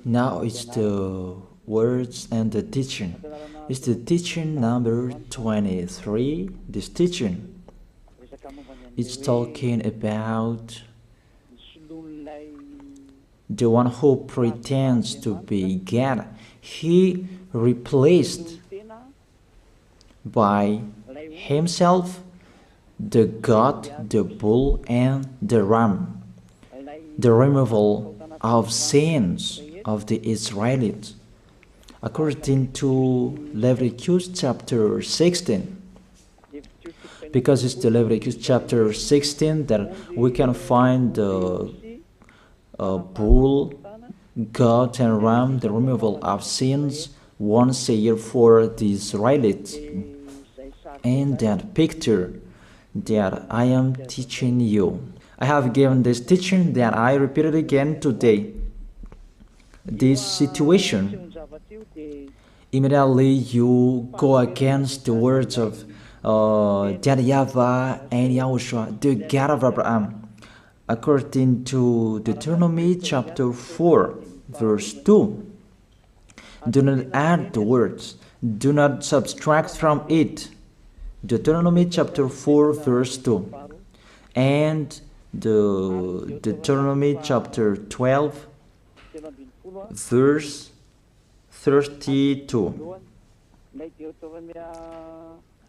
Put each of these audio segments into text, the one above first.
Now it's the words and the teaching. It's the teaching number 23. This teaching, it's talking about the one who pretends to be God. He replaced by himself the goat, the bull, and the ram. The removal of sins of the Israelites. According to Leviticus chapter 16. Because it's the Leviticus chapter 16 that we can find the bull, goat, and ram, the removal of sins once a year for the Israelites. And that picture that I am teaching you. I have given this teaching that I repeated again today. This situation, immediately you go against the words of that YAHVAH and YAHOSHUAH, the God of Abraham. According to Deuteronomy chapter 4, verse 2. Do not add the words, do not subtract from it. Deuteronomy chapter 4, verse 2. And the Deuteronomy chapter 12, verse 32.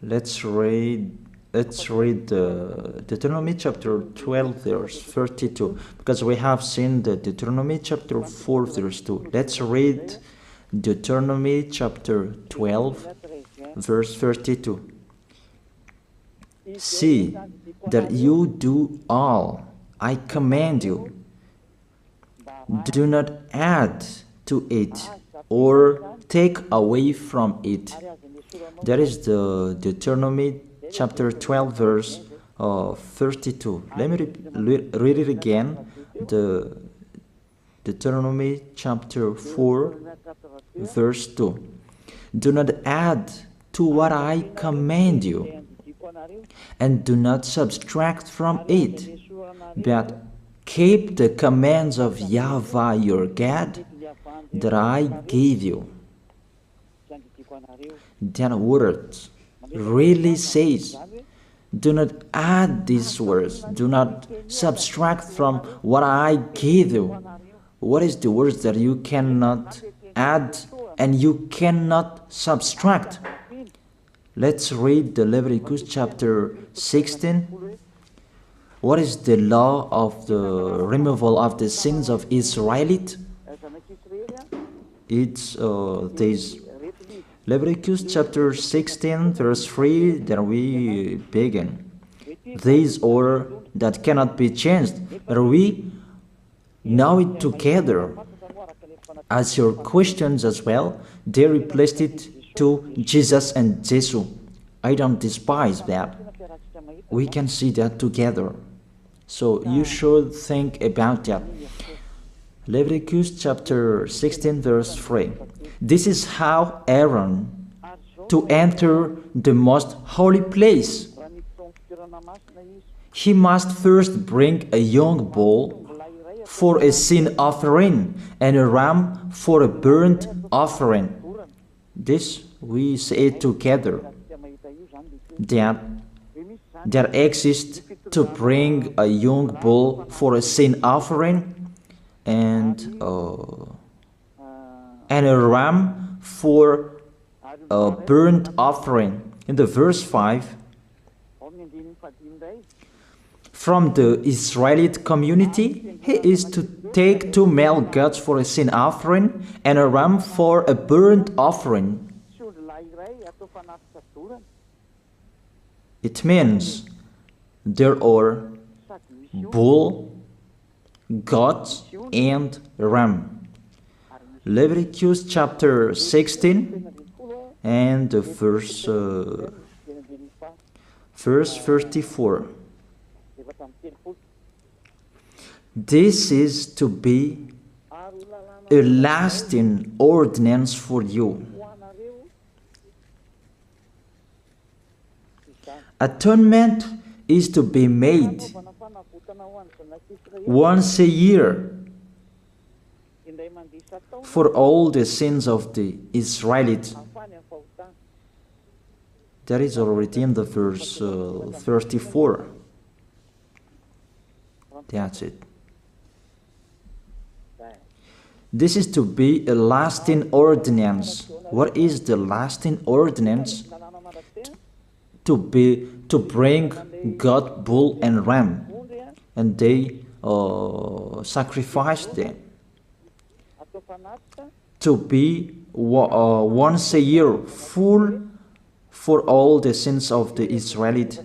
Let's read the Deuteronomy chapter 12, verse 32, because we have seen the Deuteronomy chapter 4, verse 2. Let's read Deuteronomy chapter 12, verse 32. See that you do all I command you. Do not add to it or take away from it. That is the Deuteronomy chapter 12, verse 32. Let me read it again. The Deuteronomy chapter 4, verse 2. Do not add to what I command you, and do not subtract from it, but keep the commands of YAHVAH your God that I gave you. That word really says, do not add these words, do not subtract from what I gave you. What is the words that you cannot add and you cannot subtract? Let's read the Leviticus chapter 16. What is the law of the removal of the sins of Israelite? It's this Leviticus chapter 16, verse 3 that we begin. These order that cannot be changed, but we know it together. As your questions as well, they replaced it to Jesus and Jesus. I don't despise that. We can see that together. So you should think about that. Leviticus chapter 16, verse 3. This is how Aaron to enter the most holy place. He must first bring a young bull for a sin offering and a ram for a burnt offering. This we say together, that exists to bring a young bull for a sin offering and a ram for a burnt offering. In the verse 5, from the Israelite community, he is to take 2 male goats for a sin offering and a ram for a burnt offering. It means there are bull, goat, and ram. Leviticus chapter 16 and verse 34. This is to be a lasting ordinance for you. Atonement is to be made once a year for all the sins of the Israelites. That is already in the verse 34. That's it. This is to be a lasting ordinance. What is the lasting ordinance? To bring God, bull and ram, and they sacrificed them. To be once a year full for all the sins of the Israelites.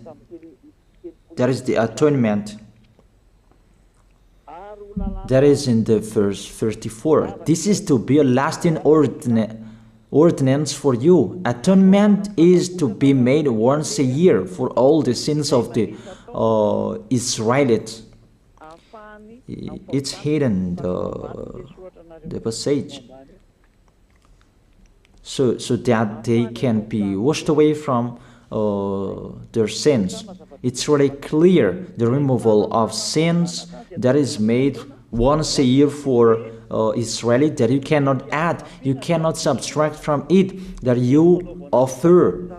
That is the atonement. That is in the verse 34. This is to be a lasting ordinance for you. Atonement is to be made once a year for all the sins of the Israelites. It's hidden, the passage. So that they can be washed away from their sins. It's really clear, the removal of sins that is made once a year for Israeli, that you cannot add, you cannot subtract from it, that you offer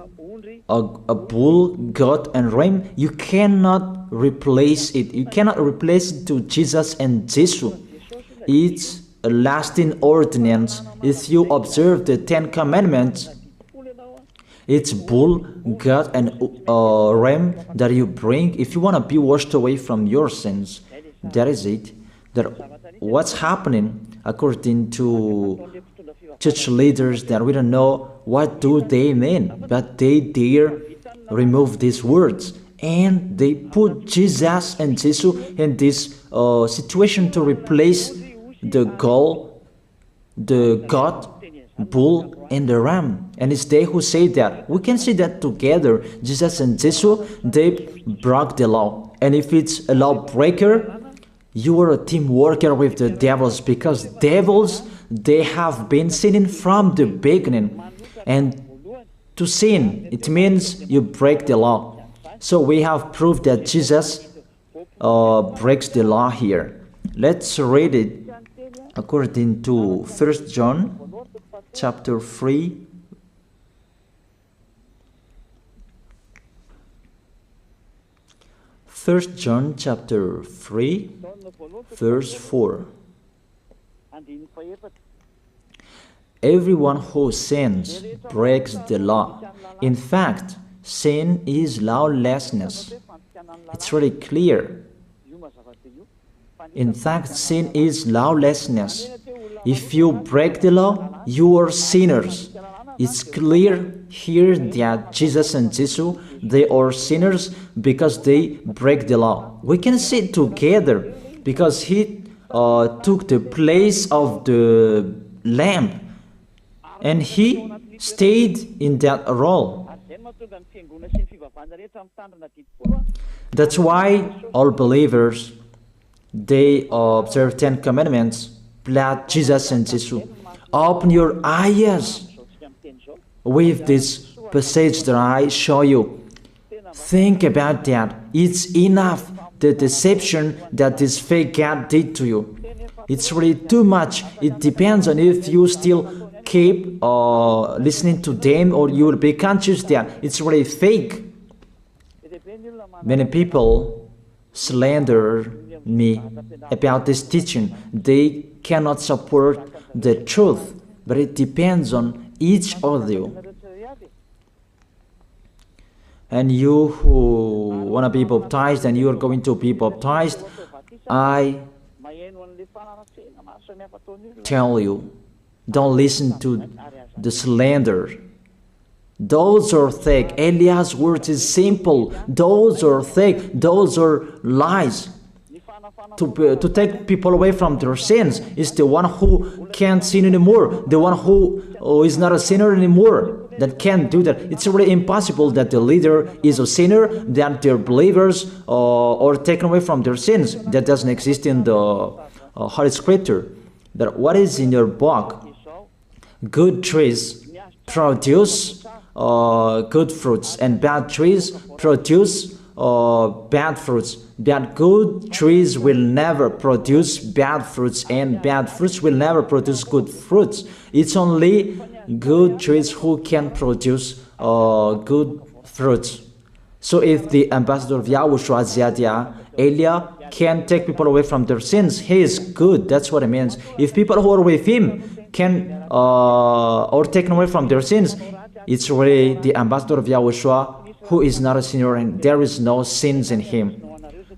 a bull, goat and ram, you cannot replace it. You cannot replace it to Jesus and Jesus. It's a lasting ordinance. If you observe the 10 Commandments, it's bull, goat and ram that you bring if you want to be washed away from your sins. That is it. That what's happening according to church leaders, that we don't know what do they mean, but they dare remove these words and they put Jesus and Jesus in this situation to replace the God, bull and the ram. And it's they who say that. We can see that together, Jesus and Jesus, they broke the law. And if it's a lawbreaker, you are a team worker with the devils, because devils, they have been sinning from the beginning. And to sin, it means you break the law. So we have proof that Jesus breaks the law here. Let's read it according to 1 John chapter 3. First John chapter 3, verse 4. Everyone who sins breaks the law. In fact, sin is lawlessness. It's really clear. In fact, sin is lawlessness. If you break the law, you are sinners. It's clear here that Jesus and Jesus, they are sinners because they break the law. We can see it together because he took the place of the lamb and he stayed in that role. That's why all believers, they observe 10 Commandments, blood, Jesus and Jesus. Open your eyes with this passage that I show you. Think about that. It's enough, the deception that this fake God did to you. It's really too much. It depends on if you still keep listening to them, or you will be conscious that it's really fake. Many people slander me about this teaching. They cannot support the truth, but it depends on each of you. And you who want to be baptized, and you are going to be baptized, I tell you, don't listen to the slander. Those are fake. Eliah's words is simple. Those are fake. Those are lies. To take people away from their sins is the one who can't sin anymore. The one who is not a sinner anymore, that can't do that. It's really impossible that the leader is a sinner, that their believers are taken away from their sins. That doesn't exist in the Holy Scripture. That what is in your book? Good trees produce good fruits, and bad trees produce bad fruits. That good trees will never produce bad fruits, and bad fruits will never produce good fruits. It's only good trees who can produce good fruits. So if the ambassador of Yahushua, Ziyadiyah, Elia, can take people away from their sins, he is good. That's what it means. If people who are with him can or taken away from their sins, it's really the ambassador of Yahushua who is not a sinner, and there is no sins in him.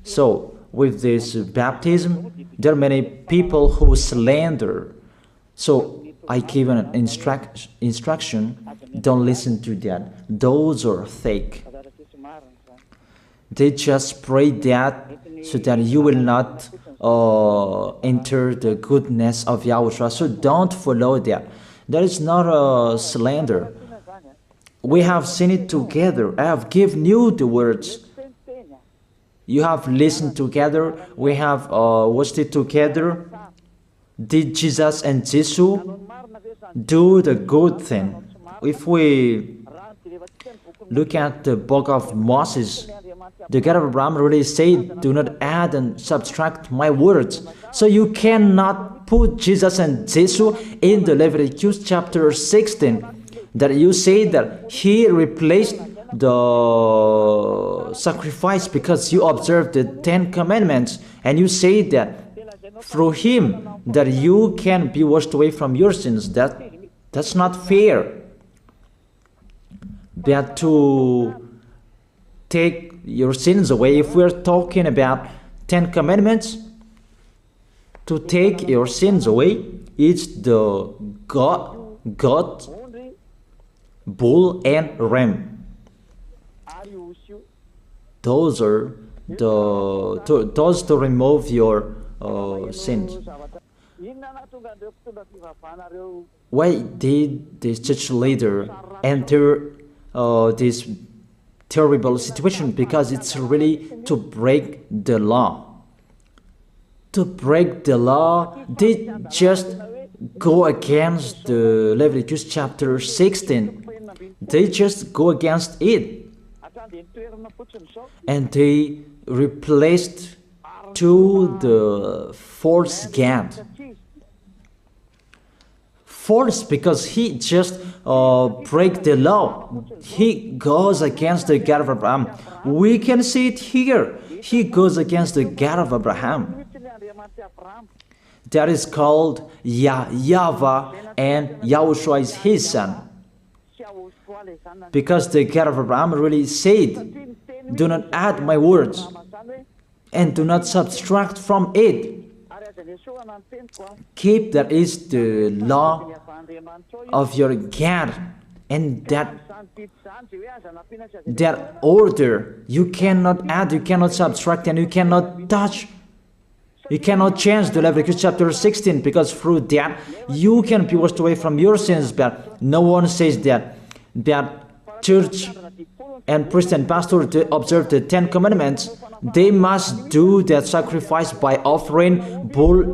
So with this baptism, there are many people who slander. So I give an instruction, don't listen to that. Those are fake. They just pray that so that you will not enter the goodness of Yahushua. So don't follow that. That is not a slander. We have seen it together. I have given you the words. You have listened together. We have watched it together. Did Jesus and Jesus do the good thing? If we look at the book of Moses, the God of Abraham really said, do not add and subtract my words. So you cannot put Jesus and Jesus in the Leviticus chapter 16. That you say that he replaced the sacrifice because you observed the 10 commandments, and you say that through him that you can be washed away from your sins. That's not fair. But to take your sins away, if we're talking about 10 commandments, to take your sins away, it's the goat, bull, and ram. Those are those to remove your sins. Why did this church leader enter this terrible situation? Because it's really to break the law. To break the law, they just go against the Leviticus chapter 16. They just go against it. And they replaced to the false God. False because he just break the law. He goes against the God of Abraham. We can see it here. He goes against the God of Abraham. That is called YAHVAH, and YAHOSHUAH is his son. Because the God of Abraham really said, do not add my words and do not subtract from it. Keep, that is the law of your God, and that order. You cannot add, you cannot subtract, and you cannot touch. You cannot change the Leviticus chapter 16, because through that you can be washed away from your sins. But no one says that church and priest and pastor to observe the 10 commandments, they must do that sacrifice by offering bull,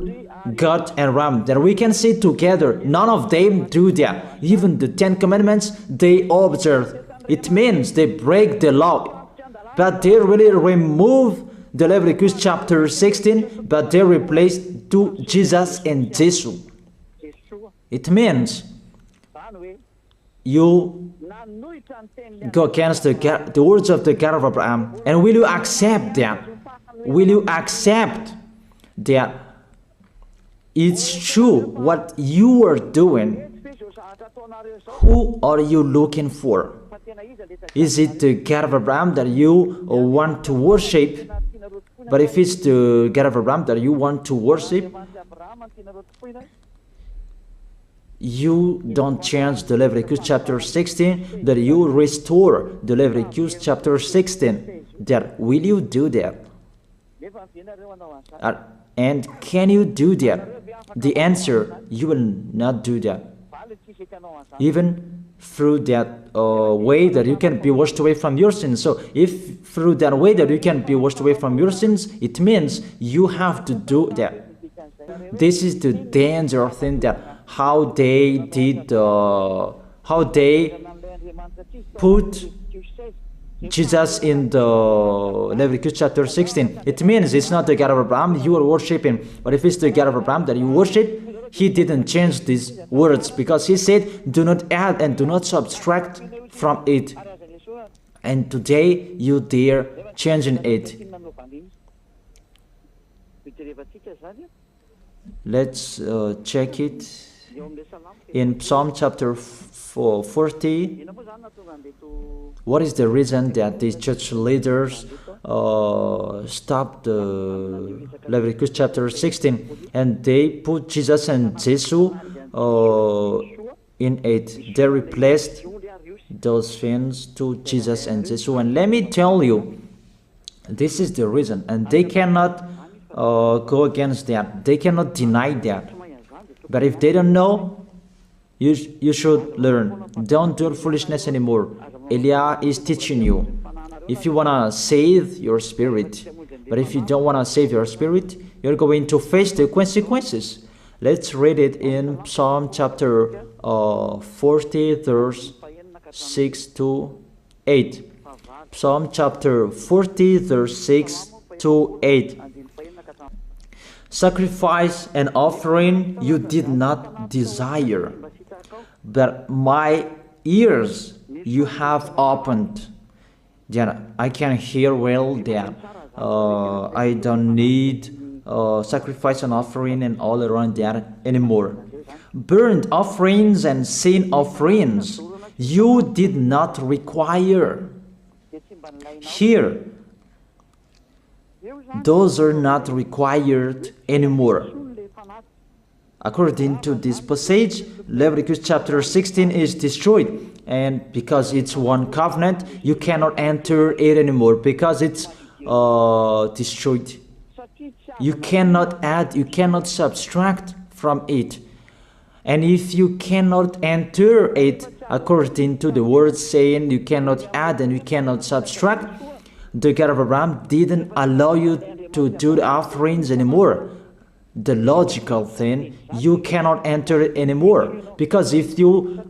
goat, and ram. That we can see together. None of them do that. Even the 10 commandments they observe. It means they break the law, but they really remove the Leviticus chapter 16, but they replace to Jesus and Jesus. It means you go against the words of the God of Abraham. And will you accept that? Will you accept that it's true what you are doing? Who are you looking for? Is it the God of Abraham that you want to worship? But if it's the God of Abraham that you want to worship, you don't change the Leviticus chapter 16, that you restore the Leviticus chapter 16. That will you do that? And can you do that? The answer, you will not do that. Even through that way that you can be washed away from your sins. So if through that way that you can be washed away from your sins, it means you have to do that. This is the danger thing, that how they did, how they put Jesus in the Leviticus chapter 16. It means it's not the God of Abraham you are worshiping, but if it's the God of Abraham that you worship, he didn't change these words, because he said, do not add and do not subtract from it. And today you dare changing it. Let's check it in Psalm chapter 40. What is the reason that these church leaders stopped the Leviticus chapter 16 and they put Jesus and Jesus in it? They replaced those things to Jesus and Jesus. And let me tell you, this is the reason, and they cannot go against that. They cannot deny that. But if they don't know, you should learn. Don't do foolishness anymore. Elia is teaching you. If you want to save your spirit, but if you don't want to save your spirit, you're going to face the consequences. Let's read it in Psalm chapter 40, verse 6 to 8. Psalm chapter 40, verse 6 to 8. Sacrifice and offering you did not desire, but my ears you have opened. That I can hear well that I don't need sacrifice and offering and all around that anymore. Burnt offerings and sin offerings you did not require. Here, those are not required anymore. According to this passage, Leviticus chapter 16 is destroyed, and because it's one covenant, you cannot enter it anymore because it's destroyed. You cannot add, you cannot subtract from it. And if you cannot enter it according to the word saying you cannot add and you cannot subtract, the God of Abraham didn't allow you to do the offerings anymore. The logical thing, you cannot enter it anymore, because if you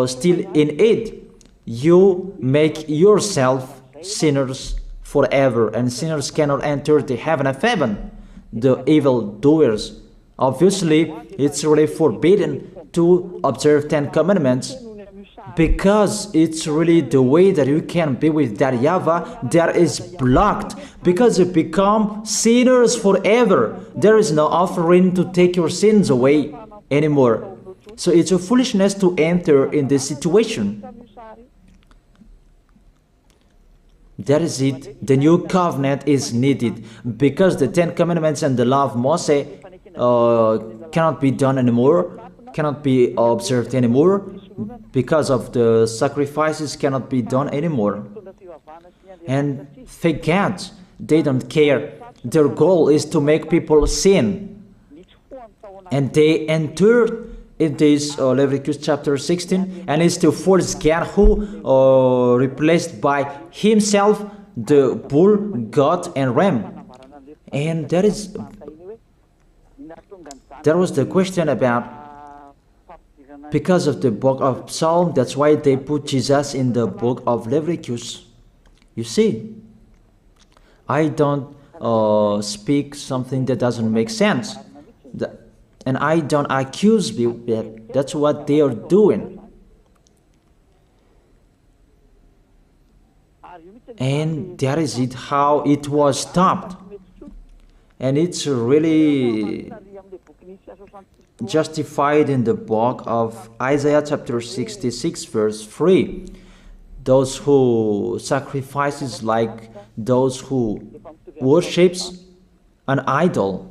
still in it, you make yourself sinners forever, and sinners cannot enter the heaven of heaven, the evil doers. Obviously, it's really forbidden to observe 10 commandments, because it's really the way that you can be with that YAHVAH that is blocked, because you become sinners forever. There is no offering to take your sins away anymore. So it's a foolishness to enter in this situation. That is it. The new covenant is needed, because the 10 commandments and the law of Moses cannot be done anymore, cannot be observed anymore, because of the sacrifices cannot be done anymore. And fake gods, they don't care. Their goal is to make people sin. And they enter in this Leviticus chapter 16, and it's to force God who replaced by himself the bull, goat, and ram. And there was the question about, because of the book of Psalm, that's why they put Jesus in the book of Leviticus. You see, I don't speak something that doesn't make sense. And I don't accuse people that that's what they are doing. And that is it, how it was stopped. And it's really justified in the book of Isaiah chapter 66 verse 3. Those who sacrifices like those who worships an idol.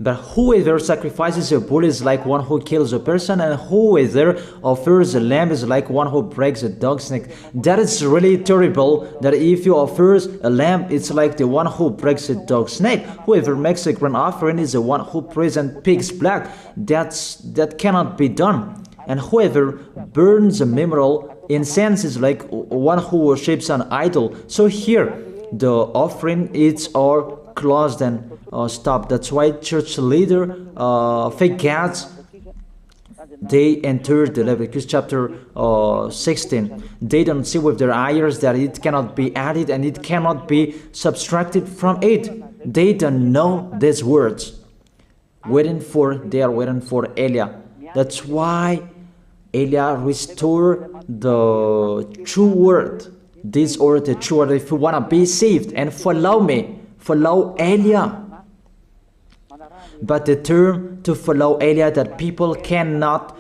But whoever sacrifices a bull is like one who kills a person, and whoever offers a lamb is like one who breaks a dog's neck. That is really terrible, that if you offer a lamb, it's like the one who breaks a dog's neck. Whoever makes a grain offering is the one who presents pig's blood. That cannot be done. And whoever burns a memorial incense is like one who worships an idol. So here, the offering is all closed and stopped. That's why church leader, fake gods, they entered the Leviticus chapter 16. They don't see with their eyes that it cannot be added and it cannot be subtracted from it. They don't know these words. They are waiting for Eliah. That's why Eliah restored the true word. This or the true word. If you want to be saved and follow me, follow Eliah. But the term to follow Eliah that people cannot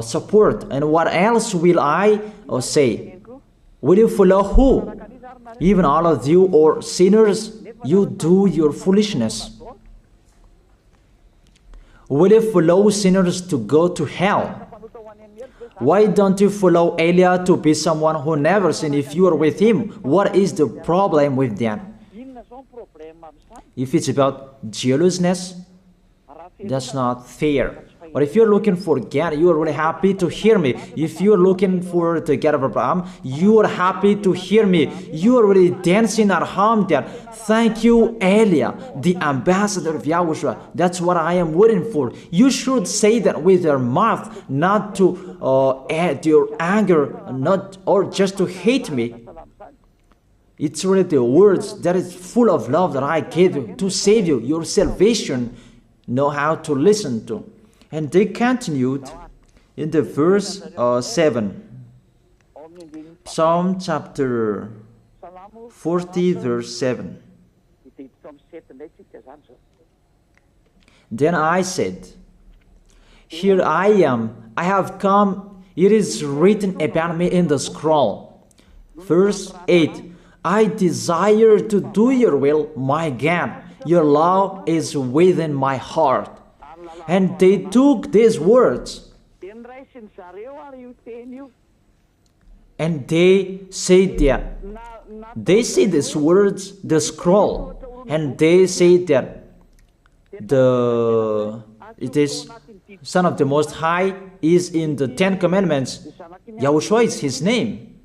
support. And what else will I say? Will you follow who? Even all of you or sinners, you do your foolishness. Will you follow sinners to go to hell? Why don't you follow Eliah to be someone who never sinned if you are with him? What is the problem with that? If it's about jealousness, that's not fair. But if you're looking for God, you are really happy to hear me. If you're looking for the God of Abraham, you are happy to hear me. You are really dancing at home there. Thank you, Eliah, the ambassador of Yahushua. That's what I am waiting for. You should say that with your mouth, not to add your anger, not or just to hate me. It's really the words that is full of love that I gave you to save you. Your salvation, know how to listen to. And they continued in the verse 7. Psalm chapter 40 verse 7. Then I said, here I am, I have come, it is written about me in the scroll. Verse 8. I desire to do your will, my God. Your law is within my heart. And they took these words and they say that they see these words, the scroll, and they say that it is Son of the Most High is in the 10 Commandments. Yahushua is his name.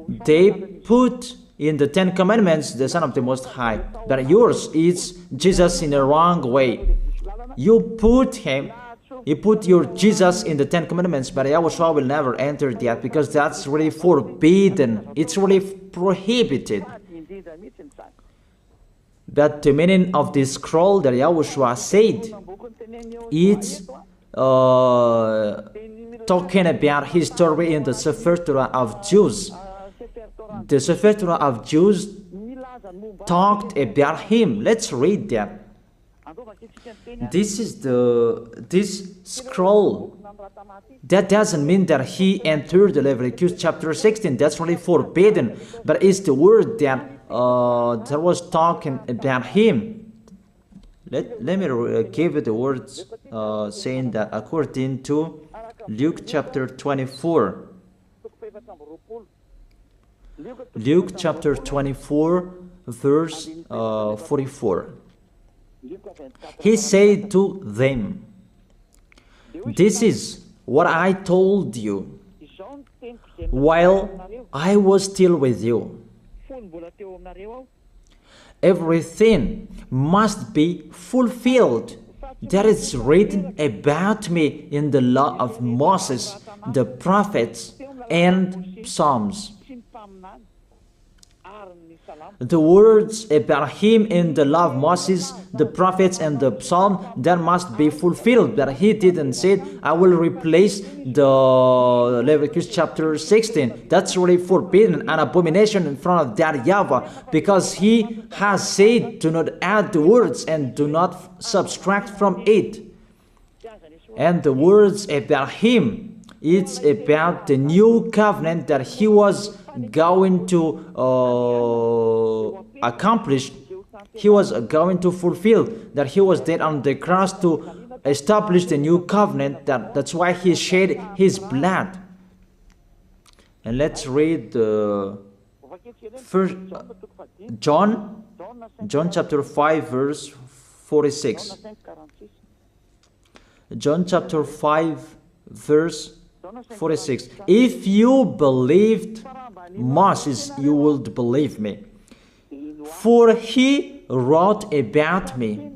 They put in the 10 Commandments the Son of the Most High, but yours is Jesus in a wrong way. You put your Jesus in the 10 Commandments, but Yahushua will never enter that because that's really forbidden. It's really prohibited. But the meaning of this scroll that Yahushua said, it's talking about his story in the Sefer Torah of Jews. The Sefer Torah of Jews talked about him. Let's read that. This scroll. That doesn't mean that he entered the Leviticus chapter 16. That's really forbidden. But it's the word that was talking about him. Let me give you the words saying that according to Luke chapter 24. Luke chapter 24 verse 44. He said to them, this is what I told you while I was still with you. Everything must be fulfilled that is written about me in the law of Moses, the prophets, and Psalms. The words about him in the law of Moses, the prophets, and the psalm, that must be fulfilled. But he didn't say, I will replace the Leviticus chapter 16. That's really forbidden, an abomination in front of that YAHVAH, because he has said, do not add the words and do not subtract from it. And the words about him, it's about the new covenant that he was going to accomplish. He was going to fulfill, that he was dead on the cross to establish the new covenant. That's why he shed his blood. And let's read first John chapter 5 verse 46. John chapter 5 verse 46. If you believed Moses, you would believe me, for he wrote about me.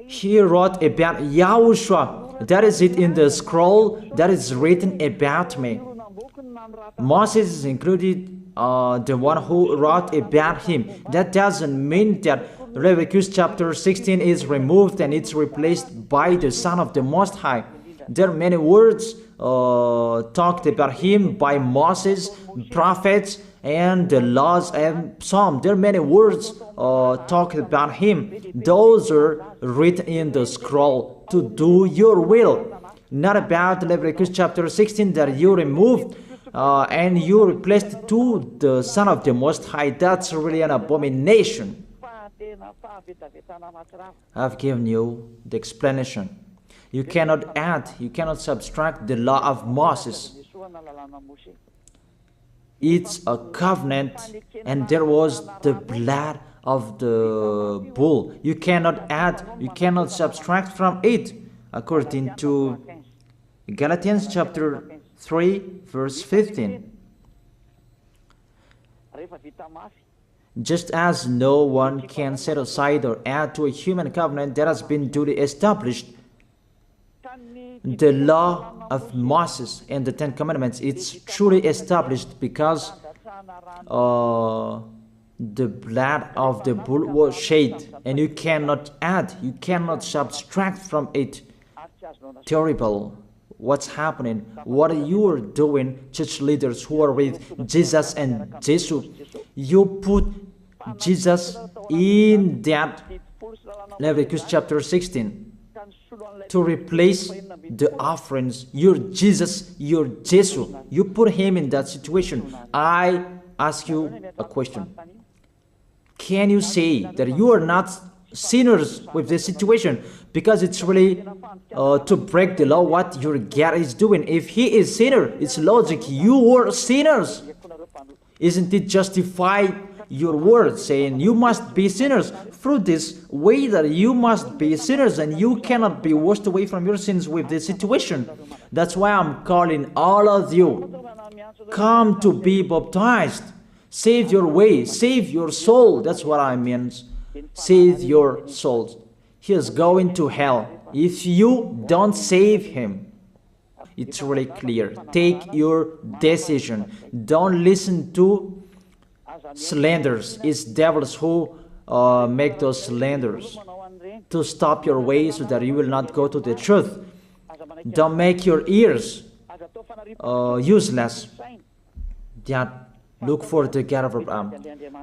He wrote about Yahushua. That is it in the scroll that is written about me. Moses is included, the one who wrote about him. That doesn't mean that Leviticus chapter 16 is removed and it's replaced by the Son of the Most High. There are many words talked about him by Moses, prophets, and the laws and Psalm. There are many words talked about him. Those are written in the scroll to do your will. Not about Leviticus chapter 16 that you removed and you replaced to the Son of the Most High. That's really an abomination. I've given you the explanation. You cannot add, you cannot subtract the law of Moses. It's a covenant, and there was the blood of the bull. You cannot add, you cannot subtract from it, according to Galatians chapter 3, verse 15. Just as no one can set aside or add to a human covenant that has been duly established, the law of Moses and the Ten Commandments, it's truly established because the blood of the bull was shed, and you cannot add, you cannot subtract from it. Terrible. What's happening? What you are doing, church leaders who are with Jesus and Jesus? You put Jesus in that Leviticus chapter 16 to replace the offerings. Your Jesus, your Jesus. You put him in that situation. I ask you a question. Can you say that you are not sinners with this situation? Because it's really to break the law what your God is doing. If he is sinner, it's logic. You are sinners. Isn't it justify your word saying you must be sinners through this way that you must be sinners and you cannot be washed away from your sins with this situation? That's why I'm calling all of you, come to be baptized. Save your way, save your soul. That's what I mean. Save your souls. He is going to hell if you don't save him. It's really clear. Take your decision. Don't listen to slanders. It's devils who make those slanders to stop your way so that you will not go to the truth. Don't make your ears useless. Look for the God of Abraham.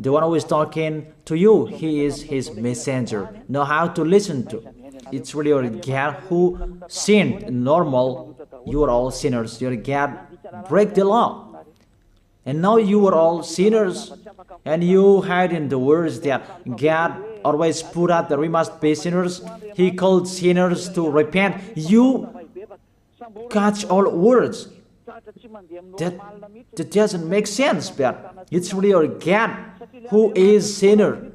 The one who is talking to you, he is his messenger. Know how to listen to. It's really your God who sinned. Normal, you are all sinners. Your God break the law. And now you are all sinners. And you hide in the words that God always put out that we must be sinners. He called sinners to repent. You catch all words. That doesn't make sense, but it's really your God who is sinner.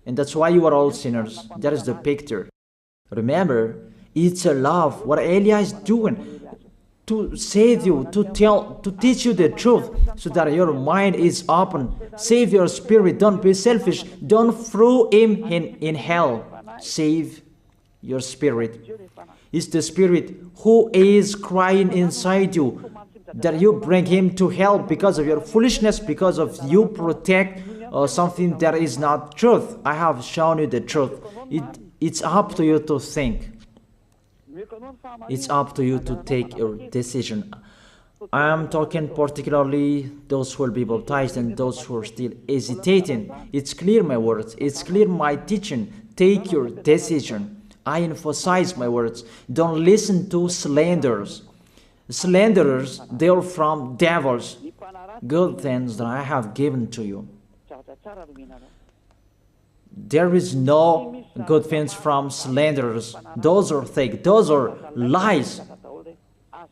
And that's why you are all sinners. That is the picture. Remember, it's a love. What Elia is doing to save you, to teach you the truth so that your mind is open. Save your spirit. Don't be selfish. Don't throw him in hell. Save your spirit. It's the spirit who is crying inside you that you bring him to hell because of your foolishness, because of you protect something that is not truth. I have shown you the truth. It's up to you to think. It's up to you to take your decision. I am talking particularly those who will be baptized and those who are still hesitating. It's clear my words. It's clear my teaching. Take your decision. I emphasize my words. Don't listen to slanders. Slanderers, they are from devils. Good things that I have given to you. There is no good things from slanderers. Those are fake. Those are lies.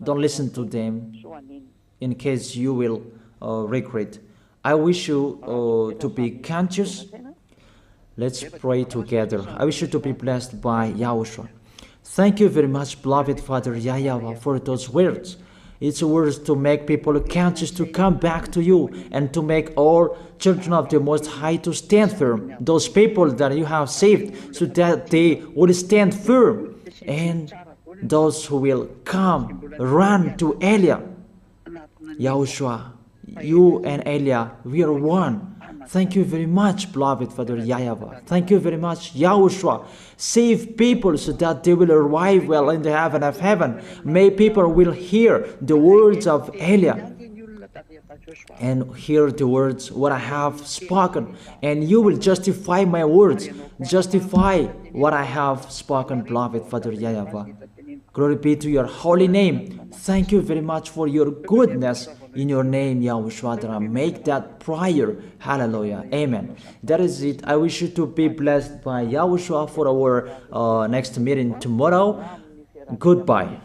Don't listen to them in case you will regret. I wish you to be conscious. Let's pray together. I wish you to be blessed by YAHOSHUAH. Thank you very much, beloved Father YAHVAH, for those words. It's words to make people conscious to come back to you and to make all children of the Most High to stand firm. Those people that you have saved so that they would stand firm and those who will come, run to Elia. Yahushua, you and Elia, we are one. Thank you very much, beloved Father YAHVAH. Thank you very much, Yahushua. Save people so that they will arrive well in the heaven of heaven. May people will hear the words of Elia and hear the words what I have spoken, and you will justify my words, justify what I have spoken, beloved Father YAHVAH. Glory be to your holy name. Thank you very much for your goodness. In your name, Yahushua, that I make that prayer. Hallelujah. Amen. That is it. I wish you to be blessed by Yahushua for our next meeting tomorrow. Goodbye.